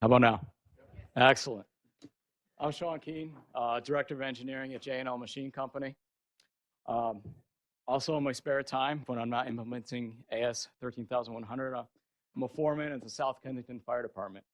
How about now? Excellent. I'm Sean Keane, Director of Engineering at J&L Machine Company. Um, Also, in my spare time, when I'm not implementing AS 13100, I'm a foreman at the South Kensington Fire Department.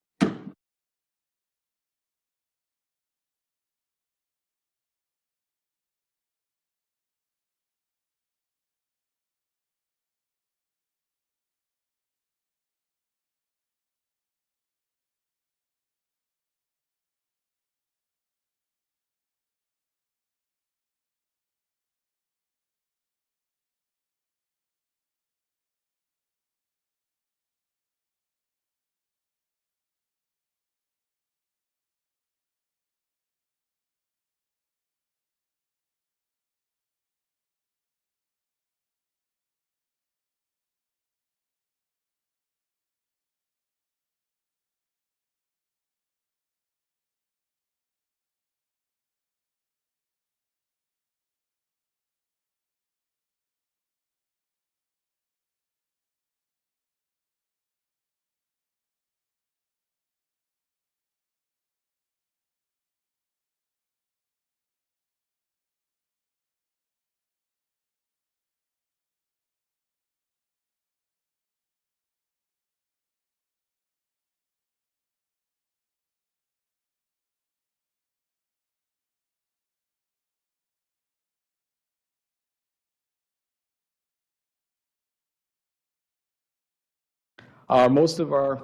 Most of our,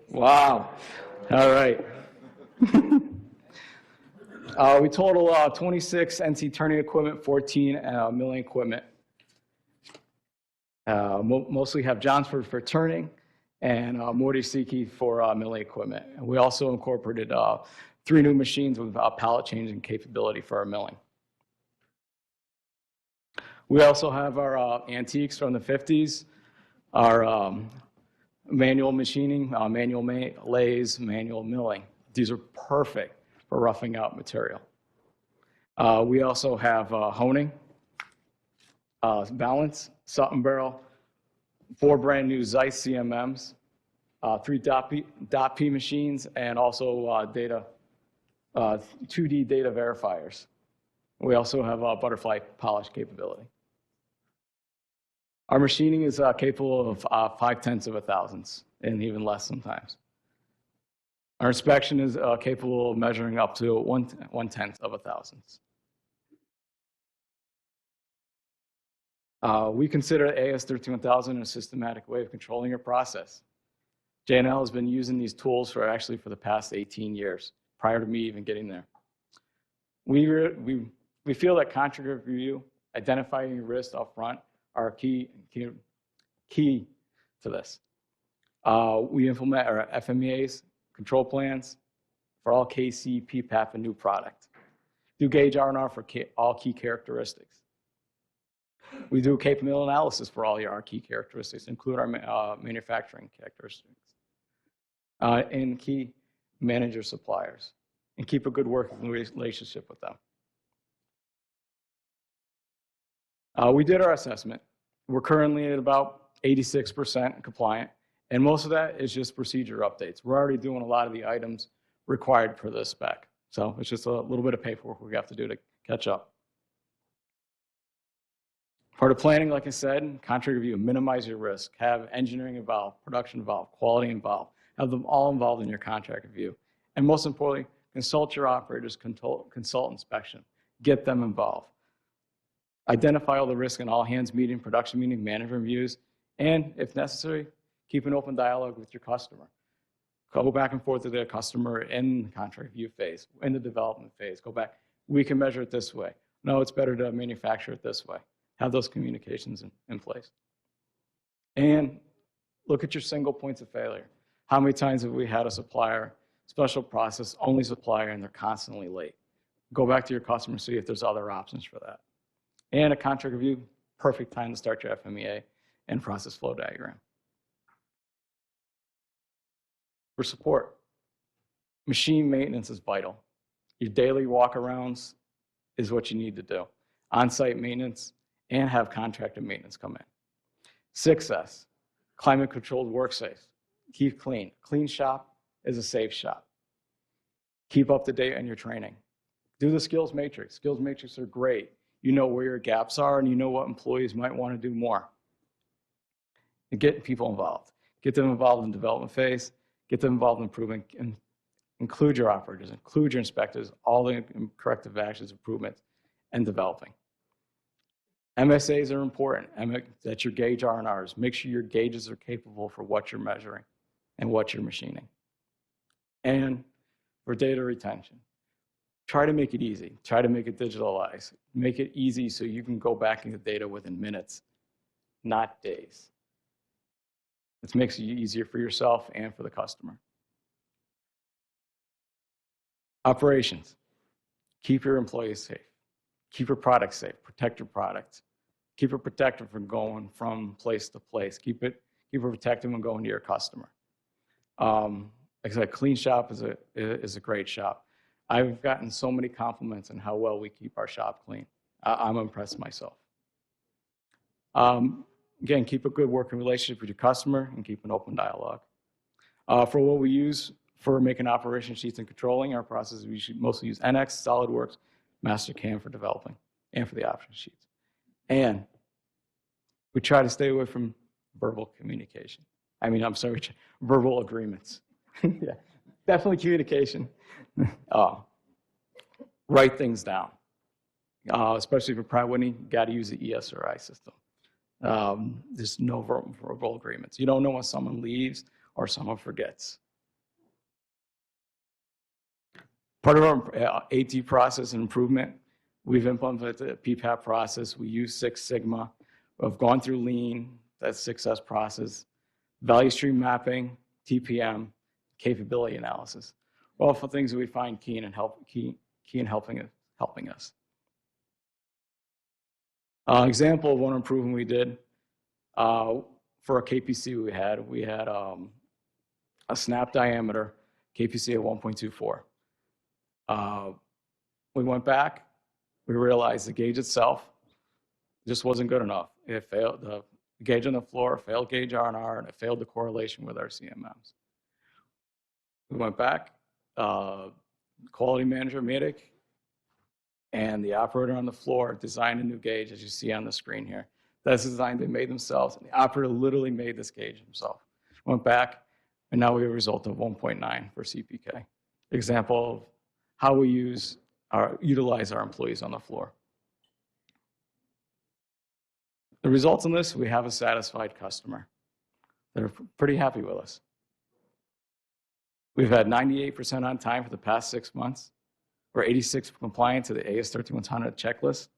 wow, all right. We total 26 NC turning equipment, 14 milling equipment. Mostly have Johnsford for turning and Morty Seiki for milling equipment. And we also incorporated 3 new machines with pallet changing capability for our milling. We also have our antiques from the 50s, our manual machining, manual lathes, manual milling. These are perfect for roughing out material. We also have honing, balance, Sutton barrel, 4 brand new Zeiss CMMs, 3 dot P machines, and also 2D data verifiers. We also have butterfly polish capability. Our machining is capable of 5/10 of a thousandths and even less sometimes. Our inspection is capable of measuring up to 1/10 of a thousandths. We consider AS 13100 a systematic way of controlling your process. J&L has been using these tools for the past 18 years, prior to me even getting there. We feel that contract review, identifying your risk up front, are key to this. We implement our FMEAs, control plans for all KC, PPAP, and new product. Do gauge R&R for all key characteristics. We do capability analysis for all our key characteristics, include our manufacturing characteristics, and key manager suppliers, and keep a good working relationship with them. We did our assessment. We're currently at about 86% compliant, and most of that is just procedure updates. We're already doing a lot of the items required for this spec. So it's just a little bit of paperwork we have to do to catch up. Part of planning, like I said, contract review, minimize your risk. Have engineering involved, production involved, quality involved. Have them all involved in your contract review. And most importantly, consult your operators, consult inspection. Get them involved. Identify all the risk in all hands meeting, production meeting, management reviews, and if necessary, keep an open dialogue with your customer. Go back and forth with the customer in the contract review phase, in the development phase. Go back. We can measure it this way. No, it's better to manufacture it this way. Have those communications in place. And look at your single points of failure. How many times have we had a supplier, special process, only supplier, and they're constantly late? Go back to your customer, see if there's other options for that. And a contract review, perfect time to start your FMEA and process flow diagram. For support, machine maintenance is vital. Your daily walkarounds is what you need to do. On-site maintenance, and have contracted maintenance come in. 6S, climate-controlled workspace. Keep clean. Clean shop, is a safe shop. Keep up to date on your training. Do the skills matrix. Skills matrix are great. You know where your gaps are and you know what employees might want to do more. And get people involved. Get them involved in the development phase. Get them involved in improvement. And include your operators, include your inspectors, all the corrective actions, improvements, and developing. MSAs are important. That's your gauge R&Rs. Make sure your gauges are capable for what you're measuring and what you're machining. And for data retention, try to make it easy. Try to make it digitalized. Make it easy so you can go back into data within minutes, not days. This makes it easier for yourself and for the customer. Operations. Keep your employees safe. Keep your products safe. Protect your products. Keep it protected from going from place to place. Keep it protected when going to your customer. Like I said, clean shop is a great shop. I've gotten so many compliments on how well we keep our shop clean. I'm impressed myself. Again, keep a good working relationship with your customer and keep an open dialogue. For what we use for making operation sheets and controlling our processes, we should mostly use NX, SolidWorks, Mastercam for developing and for the option sheets. And we try to stay away from verbal communication. Verbal agreements. Yeah, definitely communication. Write things down. Especially for Pratt Whitney, you got to use the ESRI system. There's no verbal agreements. You don't know when someone leaves or someone forgets. Part of our AT process and improvement, we've implemented the PPAP process. We use Six Sigma. We've gone through Lean, that's 6S process, value stream mapping, TPM, capability analysis. All for things that we find Keane helping us. Example of one improvement we did for a KPC we had a snap diameter KPC at 1.24. We went back, we realized the gauge itself just wasn't good enough. It failed, the gauge on the floor failed gauge R&R, and it failed the correlation with our CMMs. We went back, quality manager Midik and the operator on the floor designed a new gauge, as you see on the screen here. That's the design they made themselves, and the operator literally made this gauge himself. Went back, and now we have a result of 1.9 for CPK. Example of how we utilize our employees on the floor. The results in this, we have a satisfied customer. They're pretty happy with us. We've had 98% on time for the past 6 months. We're 86% compliant to the AS13100 checklist.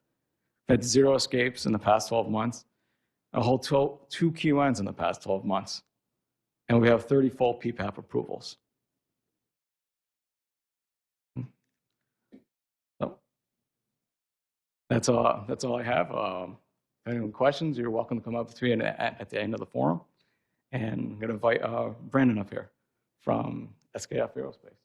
We've had 0 escapes in the past 12 months. A whole 2 QNs in the past 12 months. And we have 30 full PPAP approvals. So that's all I have. If anyone questions, you're welcome to come up to me at the end of the forum. And I'm going to invite Brandon up here from SKF Aerospace.